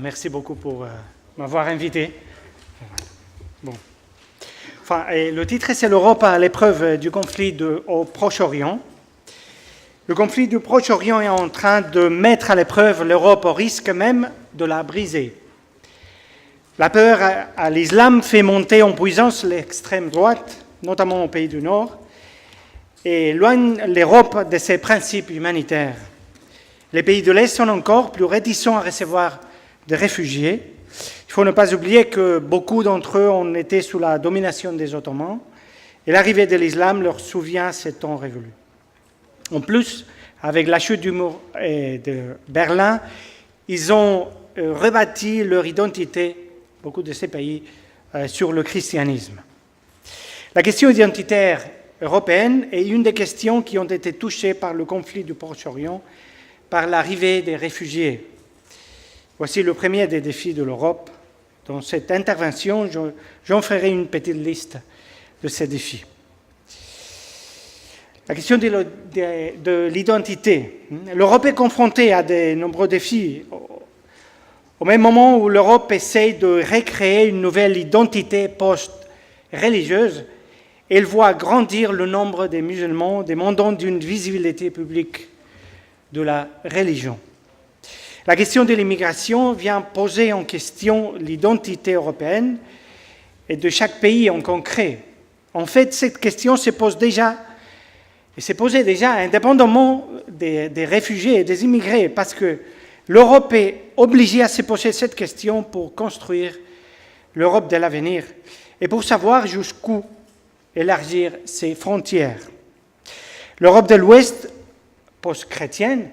Merci beaucoup pour m'avoir invité. Bon. Enfin, le titre, c'est l'Europe à l'épreuve du conflit au Proche-Orient. Le conflit du Proche-Orient est en train de mettre à l'épreuve l'Europe au risque même de la briser. La peur à l'islam fait monter en puissance l'extrême droite, notamment au pays du Nord, et éloigne l'Europe de ses principes humanitaires. Les pays de l'Est sont encore plus réticents à recevoir des réfugiés. Il faut ne pas oublier que beaucoup d'entre eux ont été sous la domination des Ottomans et l'arrivée de l'islam leur souvient ces temps révolus. En plus, avec la chute du mur de Berlin, ils ont rebâti leur identité, beaucoup de ces pays, sur le christianisme. La question identitaire européenne est une des questions qui ont été touchées par le conflit du Proche-Orient, par l'arrivée des réfugiés. Voici le premier des défis de l'Europe. Dans cette intervention, j'en ferai une petite liste de ces défis. La question de l'identité. L'Europe est confrontée à de nombreux défis. Au même moment où l'Europe essaie de recréer une nouvelle identité post-religieuse, elle voit grandir le nombre des musulmans demandant d'une visibilité publique de la religion. La question de l'immigration vient poser en question l'identité européenne et de chaque pays en concret. En fait, cette question se pose déjà, et s'est posée déjà indépendamment des réfugiés et des immigrés, parce que l'Europe est obligée à se poser cette question pour construire l'Europe de l'avenir et pour savoir jusqu'où élargir ses frontières. L'Europe de l'Ouest, post-chrétienne,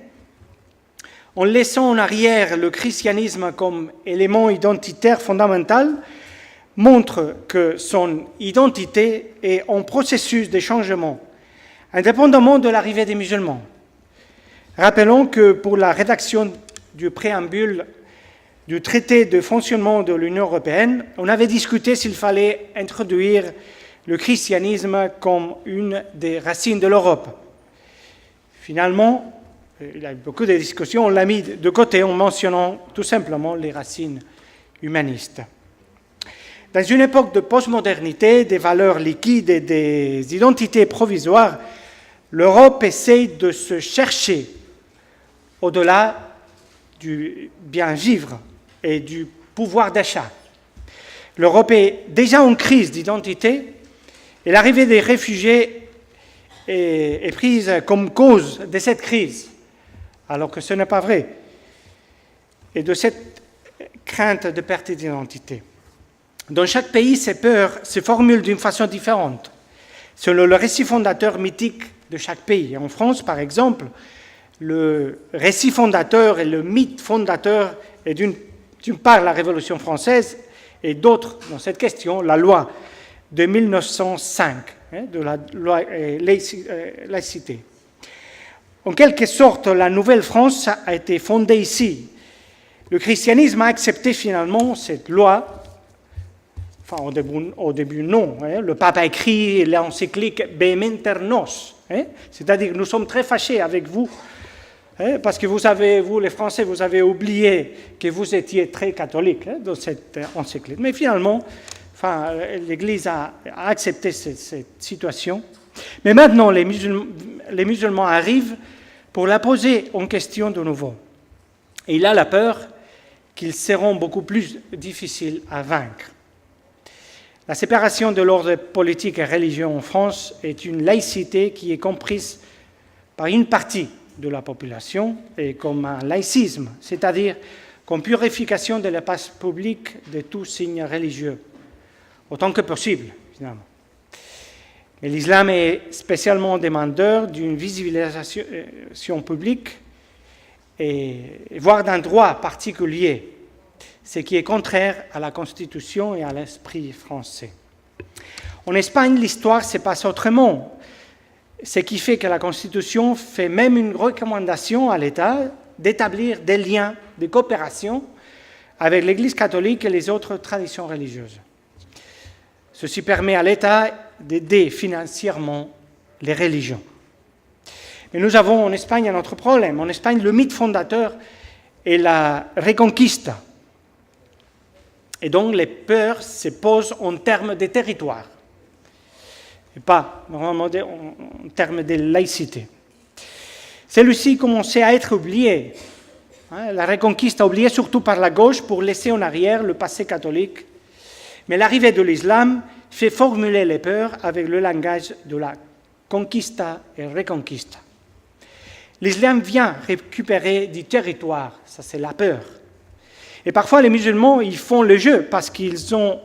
en laissant en arrière le christianisme comme élément identitaire fondamental, montre que son identité est en processus de changement, indépendamment de l'arrivée des musulmans. Rappelons que pour la rédaction du préambule du traité de fonctionnement de l'Union européenne, on avait discuté s'il fallait introduire le christianisme comme une des racines de l'Europe. Finalement, il y a eu beaucoup de discussions, on l'a mis de côté en mentionnant tout simplement les racines humanistes. Dans une époque de postmodernité, des valeurs liquides et des identités provisoires, l'Europe essaie de se chercher au-delà du bien vivre et du pouvoir d'achat. L'Europe est déjà en crise d'identité et l'arrivée des réfugiés est prise comme cause de cette crise, alors que ce n'est pas vrai, et de cette crainte de perte d'identité. Dans chaque pays, ces peurs se formulent d'une façon différente, selon le récit fondateur mythique de chaque pays. En France, par exemple, le récit fondateur et le mythe fondateur est d'une part la Révolution française et d'autre, dans cette question, la loi de 1905, de la loi laïcité. En quelque sorte, la Nouvelle-France a été fondée ici. Le christianisme a accepté finalement cette loi. Enfin, au début non. Le pape a écrit l'encyclique Behementer Nos, c'est-à-dire nous sommes très fâchés avec vous, parce que vous les Français, vous avez oublié que vous étiez très catholiques dans cette encyclique. Mais finalement, l'Église a accepté cette situation. Mais maintenant, les musulmans arrivent pour la poser en question de nouveau. Et il a la peur qu'ils seront beaucoup plus difficiles à vaincre. La séparation de l'ordre politique et religieux en France est une laïcité qui est comprise par une partie de la population et comme un laïcisme, c'est-à-dire comme purification de l'espace public de tout signe religieux, autant que possible, finalement. Mais l'islam est spécialement demandeur d'une visibilisation publique et voire d'un droit particulier, ce qui est contraire à la Constitution et à l'esprit français. En Espagne, l'histoire se passe autrement, ce qui fait que la Constitution fait même une recommandation à l'État d'établir des liens de coopération avec l'Église catholique et les autres traditions religieuses. Ceci permet à l'État d'aider financièrement les religions. Mais nous avons en Espagne un autre problème. En Espagne, le mythe fondateur est la Reconquista, Et donc les peurs se posent en termes de territoire, et pas normalement en termes de laïcité. Celui-ci commençait à être oublié. La Reconquista oubliée surtout par la gauche pour laisser en arrière le passé catholique. Mais l'arrivée de l'islam fait formuler les peurs avec le langage de la conquista et reconquista. L'islam vient récupérer du territoire, ça c'est la peur. Et parfois les musulmans, ils font le jeu parce qu'ils ont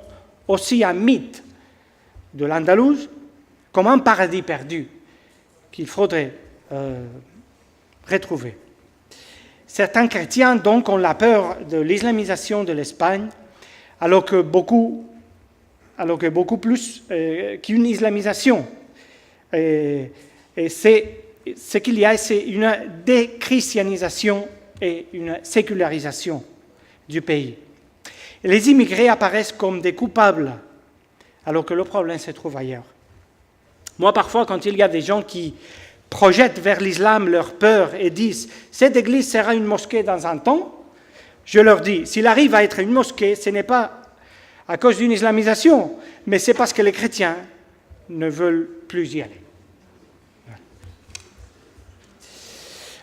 aussi un mythe de l'Andalouse comme un paradis perdu qu'il faudrait retrouver. Certains chrétiens donc ont la peur de l'islamisation de l'Espagne, alors que beaucoup plus qu'une islamisation. Et ce qu'il y a, c'est une déchristianisation et une sécularisation du pays. Et les immigrés apparaissent comme des coupables, alors que le problème se trouve ailleurs. Moi, parfois, quand il y a des gens qui projettent vers l'islam leur peur et disent « cette église sera une mosquée dans un temps », je leur dis « s'il arrive à être une mosquée, ce n'est pas à cause d'une islamisation, mais c'est parce que les chrétiens ne veulent plus y aller. »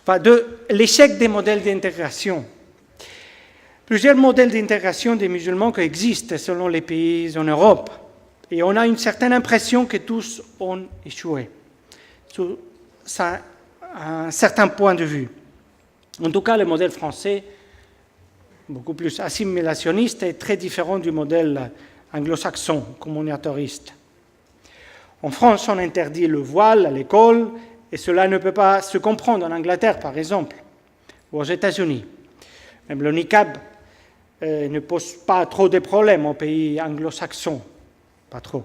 Enfin, de l'échec des modèles d'intégration. Plusieurs modèles d'intégration des musulmans qui existent selon les pays en Europe. Et on a une certaine impression que tous ont échoué, sur un certain point de vue. En tout cas, le modèle français, beaucoup plus assimilationniste, est très différent du modèle anglo-saxon, communautariste. En France, on interdit le voile à l'école, et cela ne peut pas se comprendre en Angleterre, par exemple, ou aux États-Unis. Même le niqab ne pose pas trop de problèmes aux pays anglo-saxons, pas trop.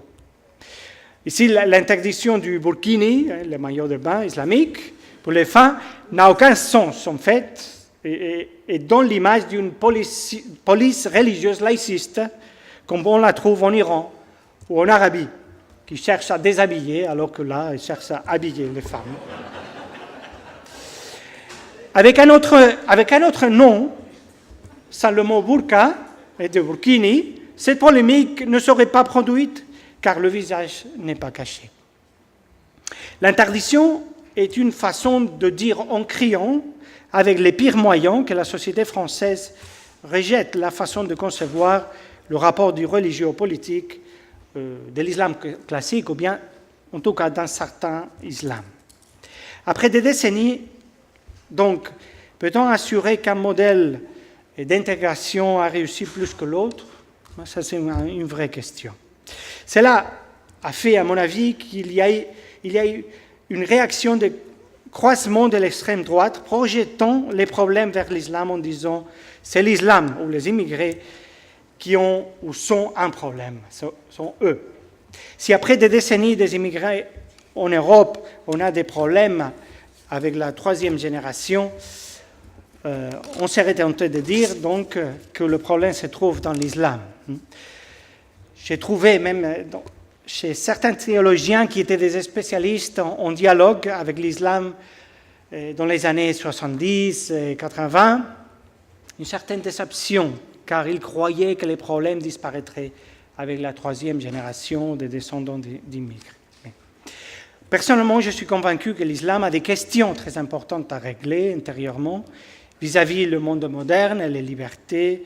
Ici, l'interdiction du burkini, le maillot de bain islamique, pour les femmes, n'a aucun sens, en fait, et donne l'image d'une police religieuse laïciste, comme on la trouve en Iran ou en Arabie, qui cherche à déshabiller, alors que là, elle cherche à habiller les femmes. Avec un autre nom, sans le mot burqa et de burkini, cette polémique ne serait pas produite, car le visage n'est pas caché. L'interdiction est une façon de dire en criant, avec les pires moyens, que la société française rejette la façon de concevoir le rapport du religieux au politique, de l'islam classique, ou bien, en tout cas, d'un certain islam. Après des décennies, donc, peut-on assurer qu'un modèle d'intégration a réussi plus que l'autre? Ça, c'est une vraie question. Cela a fait, à mon avis, qu'il y a eu une réaction de croisement de l'extrême droite, projetant les problèmes vers l'islam en disant « c'est l'islam ou les immigrés qui ont ou sont un problème, sont eux ». Si après des décennies des immigrés en Europe, on a des problèmes avec la troisième génération, on serait tenté de dire donc que le problème se trouve dans l'islam. J'ai trouvé même chez certains théologiens qui étaient des spécialistes en dialogue avec l'islam dans les années 70 et 80, une certaine déception, car ils croyaient que les problèmes disparaîtraient avec la troisième génération des descendants d'immigrés. Personnellement, je suis convaincu que l'islam a des questions très importantes à régler intérieurement vis-à-vis le monde moderne et les libertés,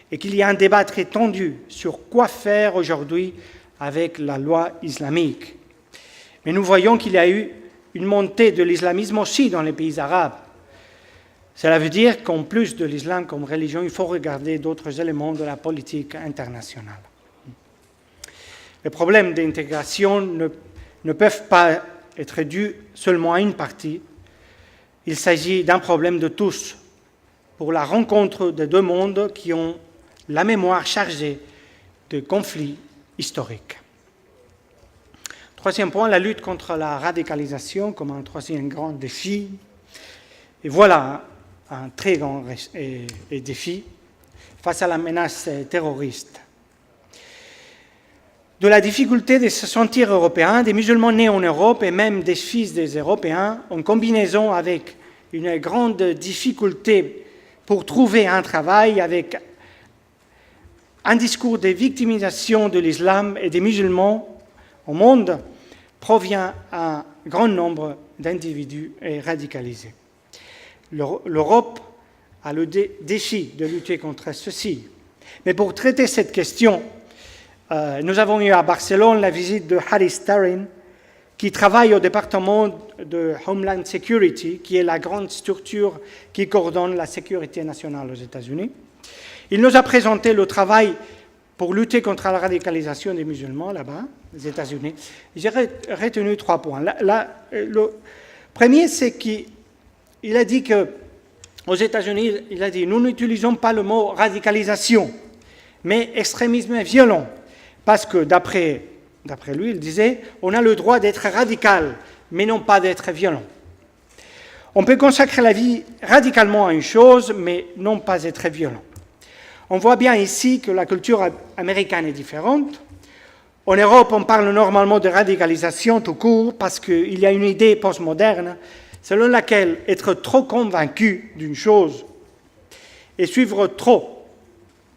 et qu'il y a un débat très tendu sur quoi faire aujourd'hui avec la loi islamique. Mais nous voyons qu'il y a eu une montée de l'islamisme aussi dans les pays arabes. Cela veut dire qu'en plus de l'islam comme religion, il faut regarder d'autres éléments de la politique internationale. Les problèmes d'intégration ne peuvent pas être dus seulement à une partie. Il s'agit d'un problème de tous, pour la rencontre de deux mondes qui ont la mémoire chargée de conflits historiques. Troisième point, la lutte contre la radicalisation comme un troisième grand défi. Et voilà un très grand défi face à la menace terroriste. De la difficulté de se sentir européen, des musulmans nés en Europe et même des fils des Européens, en combinaison avec une grande difficulté pour trouver un travail avec un discours de victimisation de l'islam et des musulmans au monde provient à un grand nombre d'individus radicalisés. L'Europe a le défi de lutter contre ceci. Mais pour traiter cette question, nous avons eu à Barcelone la visite de Harry Starin, qui travaille au département de Homeland Security, qui est la grande structure qui coordonne la sécurité nationale aux États-Unis. Il nous a présenté le travail pour lutter contre la radicalisation des musulmans là-bas, aux États-Unis. J'ai retenu 3 points. Le premier, c'est qu'il a dit qu'aux États-Unis, il a dit « Nous n'utilisons pas le mot radicalisation, mais extrémisme violent ». Parce que, d'après lui, il disait « On a le droit d'être radical, mais non pas d'être violent. On peut consacrer la vie radicalement à une chose, mais non pas être violent. » On voit bien ici que la culture américaine est différente. En Europe, on parle normalement de radicalisation tout court parce qu'il y a une idée postmoderne selon laquelle être trop convaincu d'une chose et suivre trop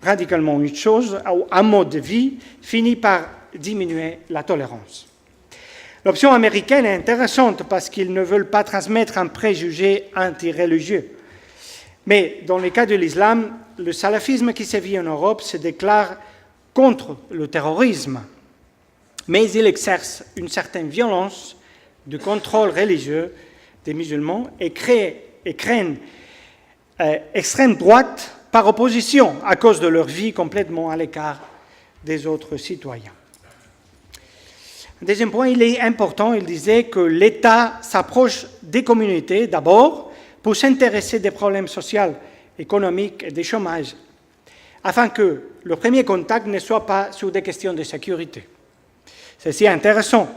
radicalement une chose ou un mode de vie finit par diminuer la tolérance. L'option américaine est intéressante parce qu'ils ne veulent pas transmettre un préjugé anti-religieux. Mais dans le cas de l'islam, le salafisme qui sévit en Europe se déclare contre le terrorisme, mais il exerce une certaine violence de contrôle religieux des musulmans et craignent extrême droite par opposition à cause de leur vie complètement à l'écart des autres citoyens. Deuxième point, il est important, il disait que l'État s'approche des communautés d'abord pour s'intéresser des problèmes sociaux, économiques et des chômages, afin que le premier contact ne soit pas sur des questions de sécurité. C'est si intéressant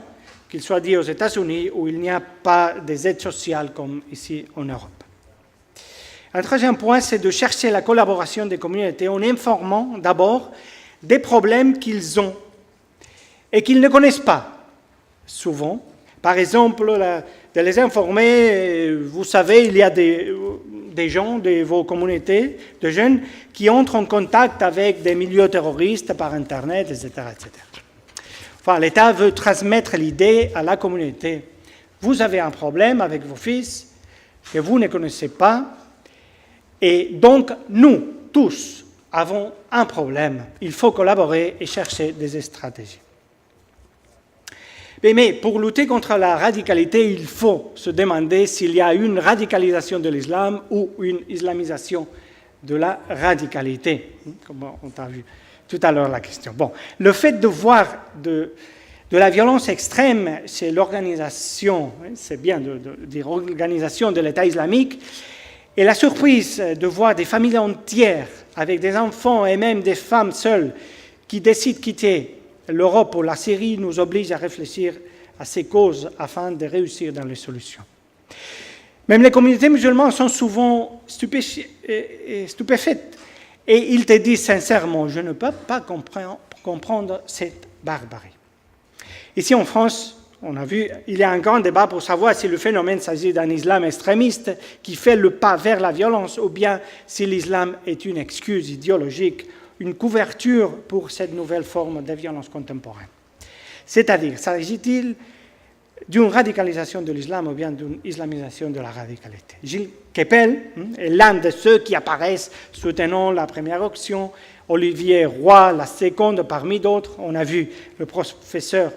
qu'il soit dit aux États-Unis où il n'y a pas des aides sociales comme ici en Europe. Un troisième point, c'est de chercher la collaboration des communautés en informant d'abord des problèmes qu'ils ont et qu'ils ne connaissent pas souvent. Par exemple, de les informer, vous savez, il y a des gens de vos communautés, de jeunes, qui entrent en contact avec des milieux terroristes par Internet, etc. etc. Enfin, l'État veut transmettre l'idée à la communauté. Vous avez un problème avec vos fils que vous ne connaissez pas, et donc nous, tous, avons un problème. Il faut collaborer et chercher des stratégies. Mais pour lutter contre la radicalité, il faut se demander s'il y a une radicalisation de l'islam ou une islamisation de la radicalité, comme on a vu tout à l'heure la question. Bon, le fait de voir de la violence extrême chez l'organisation, c'est bien de dire organisation de l'État islamique, et la surprise de voir des familles entières avec des enfants et même des femmes seules qui décident de quitter l'Europe ou la Syrie nous oblige à réfléchir à ces causes afin de réussir dans les solutions. Même les communautés musulmanes sont souvent stupéfaites et ils te disent sincèrement « je ne peux pas comprendre cette barbarie ». Ici en France, on a vu, il y a un grand débat pour savoir si le phénomène s'agit d'un islam extrémiste qui fait le pas vers la violence ou bien si l'islam est une excuse idéologique, une couverture pour cette nouvelle forme de violence contemporaine. C'est-à-dire, s'agit-il d'une radicalisation de l'islam ou bien d'une islamisation de la radicalité? Gilles Kepel est l'un de ceux qui apparaissent soutenant la première option, Olivier Roy la seconde parmi d'autres. On a vu le professeur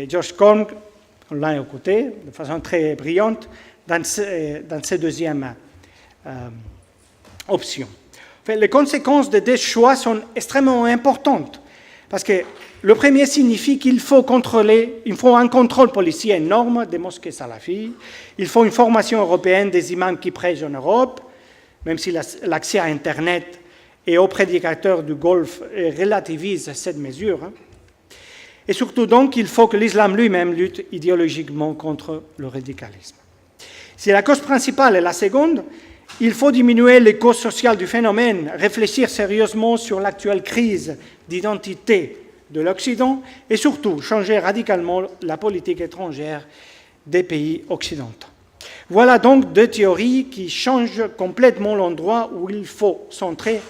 George Korn, on l'a écouté de façon très brillante, dans cette deuxième option. Enfin, les conséquences de ces choix sont extrêmement importantes parce que le premier signifie qu'il faut un contrôle policier énorme des mosquées salafis, il faut une formation européenne des imams qui prêchent en Europe, même si l'accès à Internet et aux prédicateurs du Golfe relativise cette mesure. Et surtout donc, il faut que l'islam lui-même lutte idéologiquement contre le radicalisme. Si la cause principale est la seconde, il faut diminuer les causes sociales du phénomène, réfléchir sérieusement sur l'actuelle crise d'identité de l'Occident et surtout changer radicalement la politique étrangère des pays occidentaux. Voilà donc deux théories qui changent complètement l'endroit où il faut centrer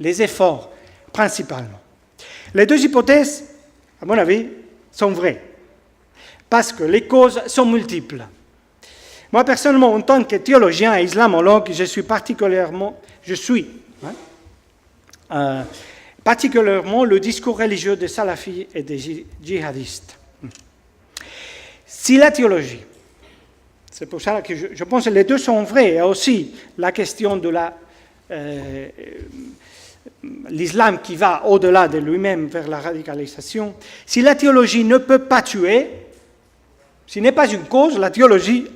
les efforts principalement. Les deux hypothèses, à mon avis, sont vraies, parce que les causes sont multiples. Moi, personnellement, en tant que théologien et islamologue, je suis particulièrement le discours religieux des salafis et des djihadistes. Si la théologie, c'est pour ça que je pense que les deux sont vrais, et aussi la question de l'islam qui va au-delà de lui-même vers la radicalisation, si la théologie ne peut pas tuer, s'il n'est pas une cause, la théologie,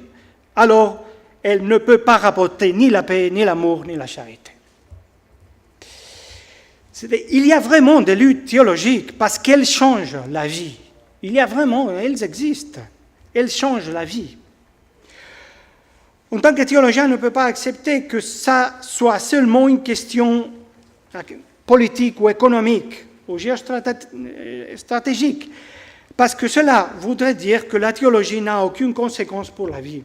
alors elle ne peut pas rapporter ni la paix, ni l'amour, ni la charité. Il y a vraiment des luttes théologiques parce qu'elles changent la vie. Il y a vraiment, elles existent. Elles changent la vie. En tant que théologien, on ne peut pas accepter que ça soit seulement une question politique ou économique ou géostratégique, parce que cela voudrait dire que la théologie n'a aucune conséquence pour la vie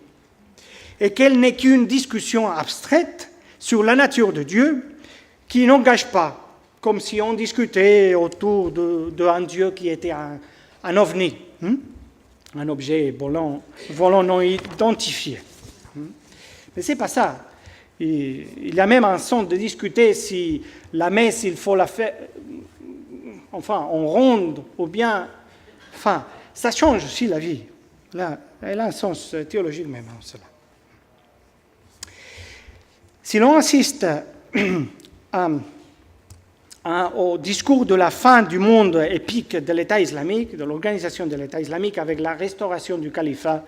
et qu'elle n'est qu'une discussion abstraite sur la nature de Dieu qui n'engage pas, comme si on discutait autour d'un Dieu qui était un ovni, un objet volant non identifié. Mais ce n'est pas ça. Il y a même un sens de discuter si la messe, il faut la faire en ronde ou bien... Enfin, ça change aussi la vie. Là, elle a un sens théologique même en cela. Si l'on assiste au discours de la fin du monde épique de l'État islamique, de l'organisation de l'État islamique avec la restauration du califat,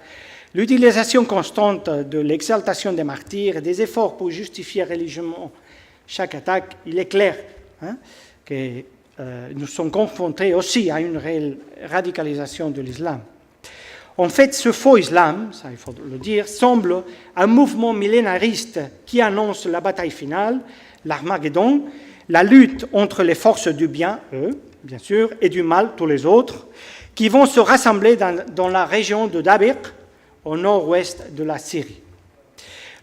l'utilisation constante de l'exaltation des martyrs et des efforts pour justifier religieusement chaque attaque, il est clair que nous sommes confrontés aussi à une réelle radicalisation de l'islam. En fait, ce faux islam, ça il faut le dire, semble un mouvement millénariste qui annonce la bataille finale, l'Armageddon, la lutte entre les forces du bien, eux, bien sûr, et du mal, tous les autres, qui vont se rassembler dans la région de Dabiq, au nord-ouest de la Syrie.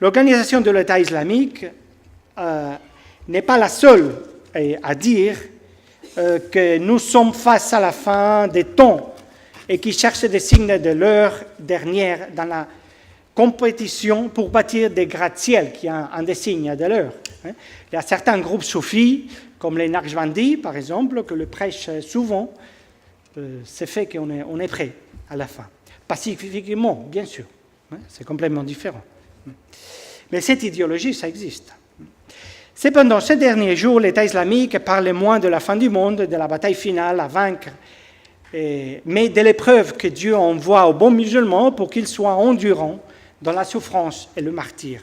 L'organisation de l'État islamique n'est pas la seule à dire que nous sommes face à la fin des temps et qui cherche des signes de l'heure dernière dans la compétition pour bâtir des gratte-ciel qui ont un des signes de l'heure. Il y a certains groupes soufis, comme les Naqshbandis, par exemple, que le prêchent souvent. C'est fait qu'on est prêt à la fin. Pacifiquement, bien sûr. C'est complètement différent. Mais cette idéologie, ça existe. Cependant, ces derniers jours, l'État islamique parle moins de la fin du monde, de la bataille finale à vaincre, mais de l'épreuve que Dieu envoie aux bons musulmans pour qu'ils soient endurants dans la souffrance et le martyre.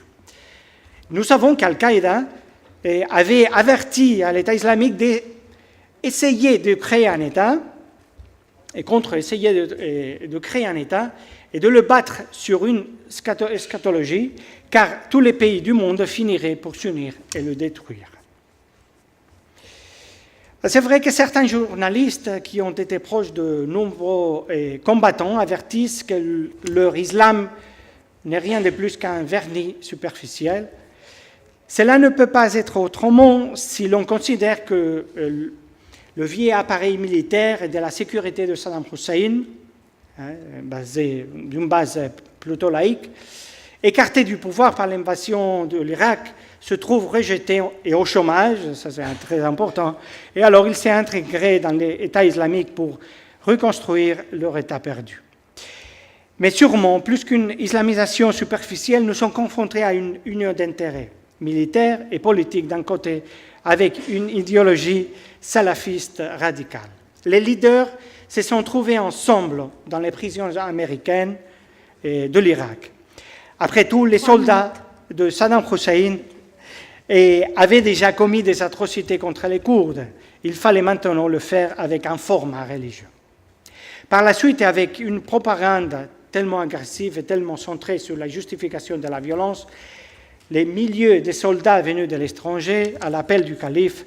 Nous savons qu'Al-Qaïda avait averti à l'État islamique d'essayer de créer un État, et contre-essayer de créer un État, et de le battre sur une eschatologie, car tous les pays du monde finiraient pour s'unir et le détruire. C'est vrai que certains journalistes qui ont été proches de nombreux combattants avertissent que leur islam n'est rien de plus qu'un vernis superficiel. Cela ne peut pas être autrement si l'on considère que le vieil appareil militaire et de la sécurité de Saddam Hussein, d'une base plutôt laïque, écarté du pouvoir par l'invasion de l'Irak, se trouve rejeté et au chômage, ça c'est très important, et alors il s'est intégré dans l'État islamique pour reconstruire leur État perdu. Mais sûrement, plus qu'une islamisation superficielle, nous sommes confrontés à une union d'intérêts militaires et politiques d'un côté, avec une idéologie salafiste radicale. Les leaders se sont trouvés ensemble dans les prisons américaines de l'Irak. Après tout, les soldats de Saddam Hussein avaient déjà commis des atrocités contre les Kurdes. Il fallait maintenant le faire avec un format religieux. Par la suite, avec une propagande tellement agressive et tellement centrée sur la justification de la violence, les milliers de soldats venus de l'étranger, à l'appel du calife,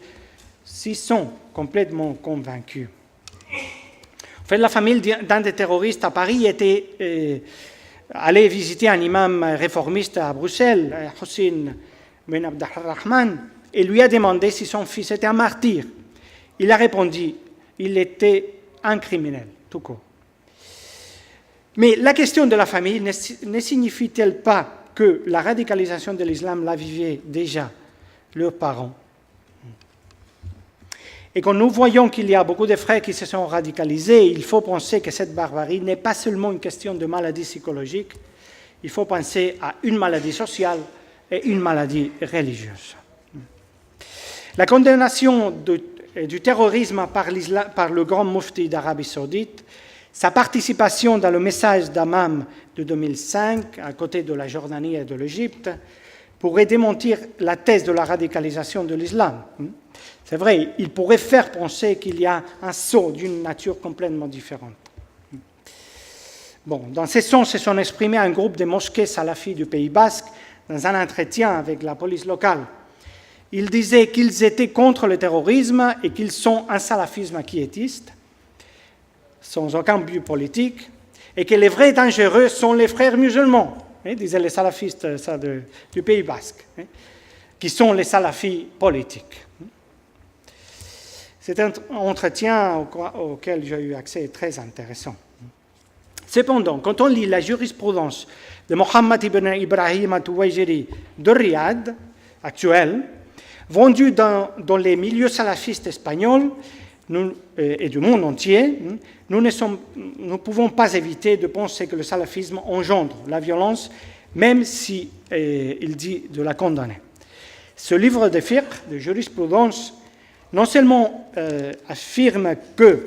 s'y sont complètement convaincus. En fait, la famille d'un des terroristes à Paris était allée visiter un imam réformiste à Bruxelles, Hossein Ben Abdelrahman, et lui a demandé si son fils était un martyr. Il a répondu, il était un criminel, tout court. Mais la question de la famille ne signifie-t-elle pas que la radicalisation de l'islam la vivaient déjà leurs parents? Et quand nous voyons qu'il y a beaucoup de frères qui se sont radicalisés, il faut penser que cette barbarie n'est pas seulement une question de maladie psychologique, il faut penser à une maladie sociale et une maladie religieuse. La condamnation du terrorisme par le grand mufti d'Arabie saoudite, sa participation dans le message d'Hammam de 2005, à côté de la Jordanie et de l'Égypte, pourrait démentir la thèse de la radicalisation de l'islam. C'est vrai, il pourrait faire penser qu'il y a un saut d'une nature complètement différente. Bon, dans ce sens, se sont exprimés un groupe de mosquées salafis du Pays basque dans un entretien avec la police locale. Ils disaient qu'ils étaient contre le terrorisme et qu'ils sont un salafisme quiétiste, sans aucun but politique, et que les vrais dangereux sont les frères musulmans, disaient les salafistes du Pays basque, qui sont les salafis politiques. C'est un entretien auquel j'ai eu accès très intéressant. Cependant, quand on lit la jurisprudence de Mohammed ibn Ibrahim al-Tuwajiri de Riyad, actuelle, vendue dans les milieux salafistes espagnols et du monde entier, nous ne pouvons pas éviter de penser que le salafisme engendre la violence, même s'il dit de la condamner. Ce livre de fiqh, de jurisprudence, non seulement affirme que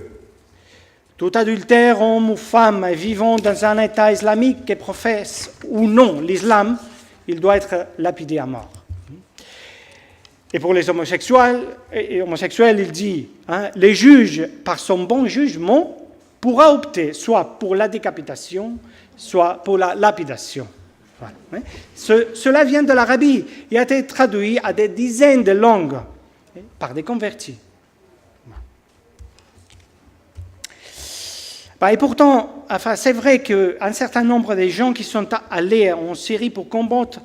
tout adultère, homme ou femme vivant dans un État islamique qui professe ou non l'islam, il doit être lapidé à mort. Et pour les homosexuels, il dit les juges, par son bon jugement, pourra opter soit pour la décapitation, soit pour la lapidation. Voilà. Cela vient de l'Arabie et a été traduit à des dizaines de langues par des convertis. Et pourtant, c'est vrai qu'un certain nombre de gens qui sont allés en Syrie pour combattre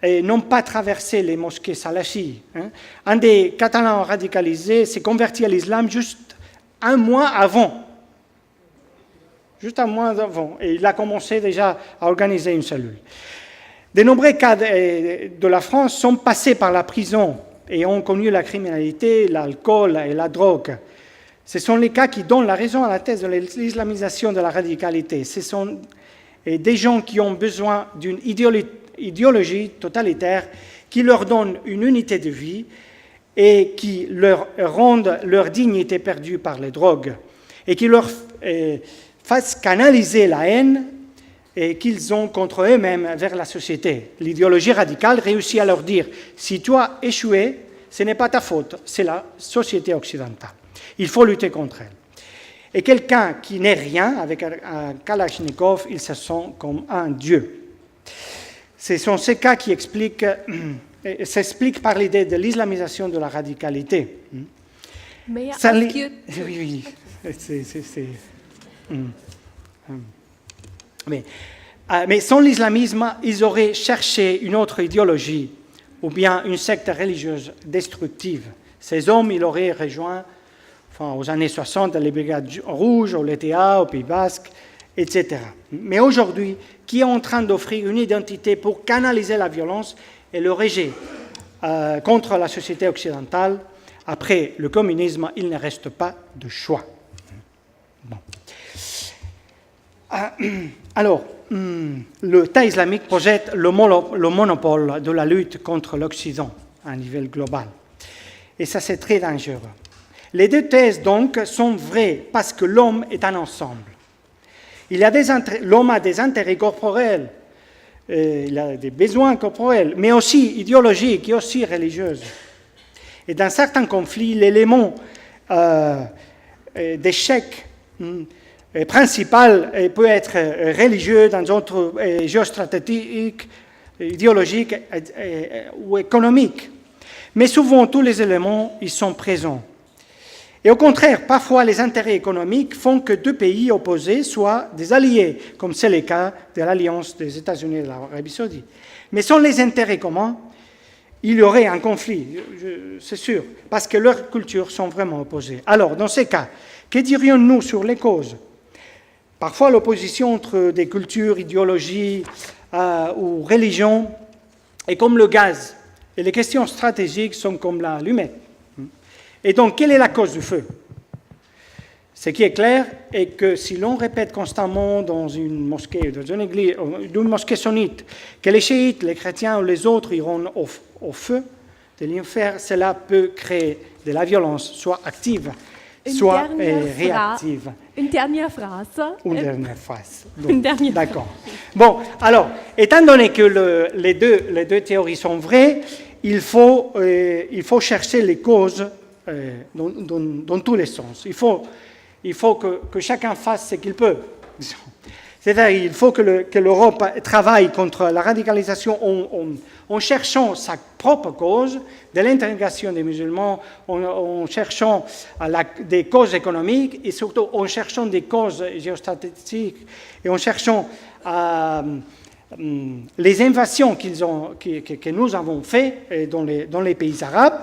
et n'ont pas traversé les mosquées salafis. Un des Catalans radicalisés s'est converti à l'islam juste un mois avant. Et il a commencé déjà à organiser une cellule. De nombreux cas de la France sont passés par la prison et ont connu la criminalité, l'alcool et la drogue. Ce sont les cas qui donnent la raison à la thèse de l'islamisation de la radicalité. Ce sont des gens qui ont besoin d'une idéologie totalitaire qui leur donne une unité de vie et qui leur rendent leur dignité perdue par les drogues et qui leur fassent canaliser la haine et qu'ils ont contre eux-mêmes vers la société. L'idéologie radicale réussit à leur dire « si tu as échoué, ce n'est pas ta faute, c'est la société occidentale. Il faut lutter contre elle. » Et quelqu'un qui n'est rien, avec un Kalachnikov, il se sent comme un dieu. Ce sont ces cas qui s'expliquent par l'idée de l'islamisation de la radicalité. Mais Oui. Mais sans l'islamisme, ils auraient cherché une autre idéologie ou bien une secte religieuse destructive. Ces hommes, ils auraient rejoint aux années 60 les Brigades Rouges, au LTA, au Pays Basque, etc. Mais aujourd'hui, qui est en train d'offrir une identité pour canaliser la violence et le rejet contre la société occidentale, après le communisme, il ne reste pas de choix. Bon. Alors, l'État islamique projette le monopole de la lutte contre l'Occident à un niveau global. Et ça, c'est très dangereux. Les deux thèses, donc, sont vraies parce que l'homme est un ensemble. L'homme a des intérêts corporels, il a des besoins corporels, mais aussi idéologiques et aussi religieux. Et dans certains conflits, l'élément d'échec principal peut être religieux, dans d'autres géostratégiques, idéologiques ou économiques. Mais souvent, tous les éléments y sont présents. Et au contraire, parfois, les intérêts économiques font que deux pays opposés soient des alliés, comme c'est le cas de l'alliance des États-Unis et de l'Arabie saoudite. Mais sans les intérêts communs, il y aurait un conflit, c'est sûr, parce que leurs cultures sont vraiment opposées. Alors, dans ces cas, que dirions-nous sur les causes? Parfois, l'opposition entre des cultures, idéologies ou religions est comme le gaz, et les questions stratégiques sont comme l'allumette. Et donc, quelle est la cause du feu? Ce qui est clair est que si l'on répète constamment dans une mosquée, dans une église, d'une mosquée sunnite, que les chiites, les chrétiens ou les autres iront au feu de l'enfer, cela peut créer de la violence, soit active, soit réactive. Une dernière phrase. Une dernière phrase. D'accord. Bon, alors, étant donné que les deux théories sont vraies, il faut chercher les causes dans tous les sens. Il faut que chacun fasse ce qu'il peut. C'est-à-dire qu'il faut que l'Europe travaille contre la radicalisation en cherchant sa propre cause de l'intégration des musulmans, en cherchant des causes économiques et surtout en cherchant des causes géostratégiques et en cherchant les invasions que nous avons faites dans les pays arabes.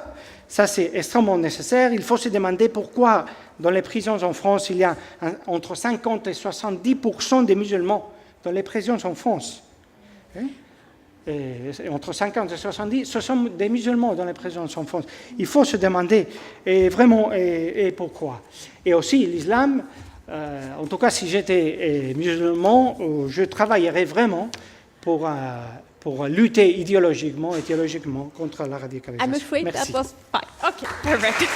Ça, c'est extrêmement nécessaire. Il faut se demander pourquoi, dans les prisons en France, il y a entre 50 et 70% des musulmans dans les prisons en France. Entre 50 et 70, ce sont des musulmans dans les prisons en France. Il faut se demander vraiment pourquoi. Et aussi, l'islam, en tout cas, si j'étais musulman, je travaillerais vraiment pour lutter idéologiquement et théologiquement contre la radicalisation. I'm afraid Merci. that was fine. Okay, perfect.